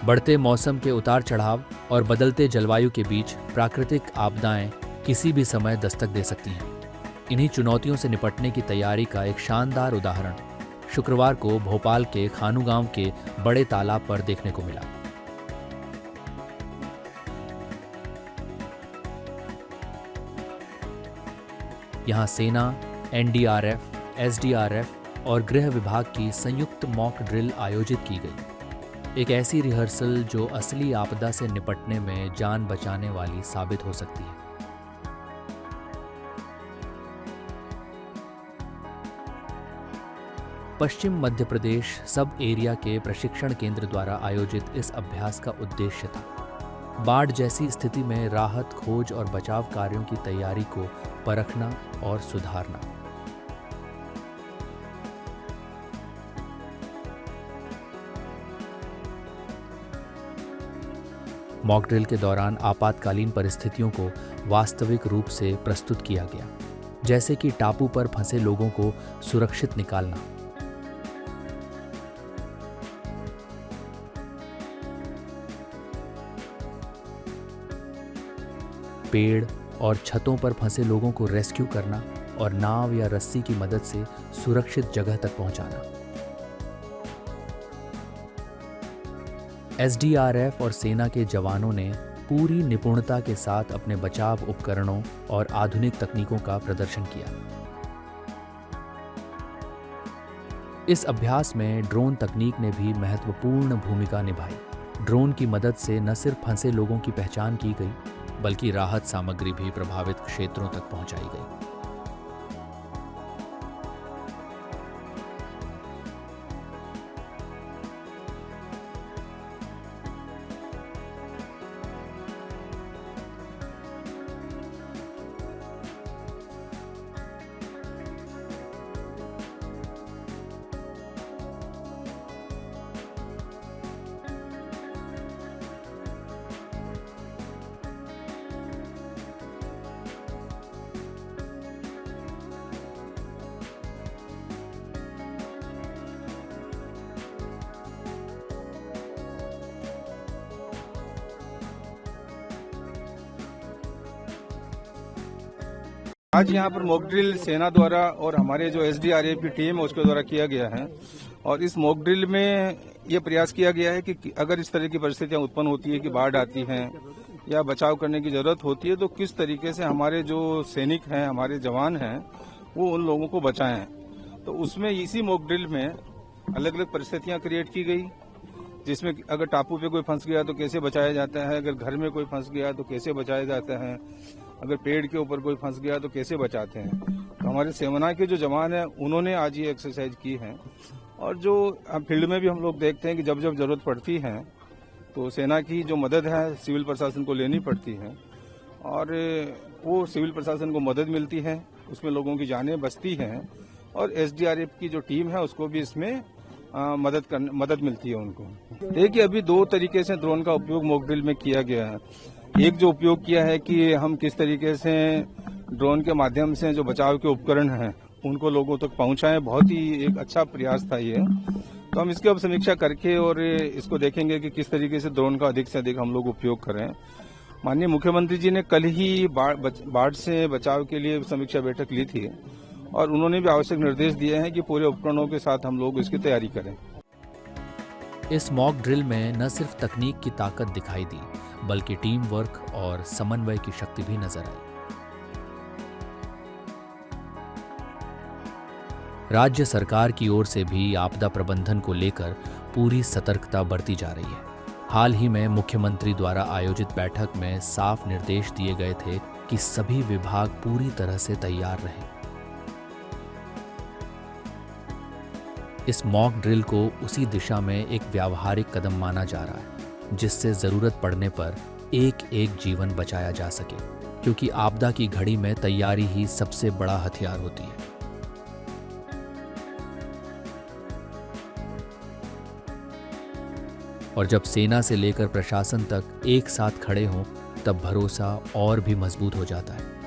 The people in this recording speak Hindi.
बढ़ते मौसम के उतार चढ़ाव और बदलते जलवायु के बीच प्राकृतिक आपदाएं किसी भी समय दस्तक दे सकती हैं। इन्हीं चुनौतियों से निपटने की तैयारी का एक शानदार उदाहरण शुक्रवार को भोपाल के खानू गांव के बड़े तालाब पर देखने को मिला। यहां सेना, एनडीआरएफ, एसडीआरएफ और गृह विभाग की संयुक्त मॉक ड्रिल आयोजित की गई। एक ऐसी रिहर्सल जो असली आपदा से निपटने में जान बचाने वाली साबित हो सकती है। पश्चिम मध्य प्रदेश सब एरिया के प्रशिक्षण केंद्र द्वारा आयोजित इस अभ्यास का उद्देश्य था बाढ़ जैसी स्थिति में राहत, खोज और बचाव कार्यों की तैयारी को परखना और सुधारना। मॉक ड्रिल के दौरान आपातकालीन परिस्थितियों को वास्तविक रूप से प्रस्तुत किया गया, जैसे कि टापू पर फंसे लोगों को सुरक्षित निकालना, पेड़ और छतों पर फंसे लोगों को रेस्क्यू करना और नाव या रस्सी की मदद से सुरक्षित जगह तक पहुंचाना। एसडीआरएफ और सेना के जवानों ने पूरी निपुणता के साथ अपने बचाव उपकरणों और आधुनिक तकनीकों का प्रदर्शन किया। इस अभ्यास में ड्रोन तकनीक ने भी महत्वपूर्ण भूमिका निभाई। ड्रोन की मदद से न सिर्फ फंसे लोगों की पहचान की गई, बल्कि राहत सामग्री भी प्रभावित क्षेत्रों तक पहुंचाई गई। आज यहाँ पर मॉक ड्रिल सेना द्वारा और हमारे जो एसडीआरएफ की टीम है उसके द्वारा किया गया है। और इस मॉक ड्रिल में ये प्रयास किया गया है कि अगर इस तरह की परिस्थितियां उत्पन्न होती है कि बाढ़ आती है या बचाव करने की जरूरत होती है, तो किस तरीके से हमारे जो सैनिक हैं, हमारे जवान हैं, वो उन लोगों को बचाएं। तो उसमें इसी मॉक ड्रिल में अलग अलग परिस्थितियां क्रिएट की गई, जिसमें अगर टापू पे कोई फंस गया तो कैसे बचाया जाता है, अगर घर में कोई फंस गया तो कैसे बचाया जाता है, अगर पेड़ के ऊपर कोई फंस गया तो कैसे बचाते हैं। तो हमारे सेना के जो जवान हैं उन्होंने आज ये एक्सरसाइज की है। और जो फील्ड में भी हम लोग देखते हैं कि जब जब जरूरत पड़ती है तो सेना की जो मदद है सिविल प्रशासन को लेनी पड़ती है, और वो सिविल प्रशासन को मदद मिलती है, उसमें लोगों की जानें बचती हैं, और एसडीआरएफ की जो टीम है उसको भी इसमें मदद मिलती है उनको। देखिए, अभी दो तरीके से ड्रोन का उपयोग मॉक ड्रिल में किया गया है। एक जो उपयोग किया है कि हम किस तरीके से ड्रोन के माध्यम से जो बचाव के उपकरण हैं उनको लोगों तक पहुंचाएं, बहुत ही एक अच्छा प्रयास था ये। तो हम इसकी अब समीक्षा करके और इसको देखेंगे कि किस तरीके से ड्रोन का अधिक से अधिक हम लोग उपयोग करें। माननीय मुख्यमंत्री जी ने कल ही बाढ़ से बचाव के लिए समीक्षा बैठक ली थी और उन्होंने भी आवश्यक निर्देश दिए हैं कि पूरे उपकरणों के साथ हम लोग इसकी तैयारी करें। इस मॉक ड्रिल में न सिर्फ तकनीक की ताकत दिखाई दी, बल्कि टीम वर्क और समन्वय की शक्ति भी नजर आई। राज्य सरकार की ओर से भी आपदा प्रबंधन को लेकर पूरी सतर्कता बरती जा रही है। हाल ही में मुख्यमंत्री द्वारा आयोजित बैठक में साफ निर्देश दिए गए थे कि सभी विभाग पूरी तरह से तैयार रहें। इस मॉक ड्रिल को उसी दिशा में एक व्यावहारिक कदम माना जा रहा है, जिससे जरूरत पड़ने पर एक एक जीवन बचाया जा सके, क्योंकि आपदा की घड़ी में तैयारी ही सबसे बड़ा हथियार होती है। और जब सेना से लेकर प्रशासन तक एक साथ खड़े हों, तब भरोसा और भी मजबूत हो जाता है।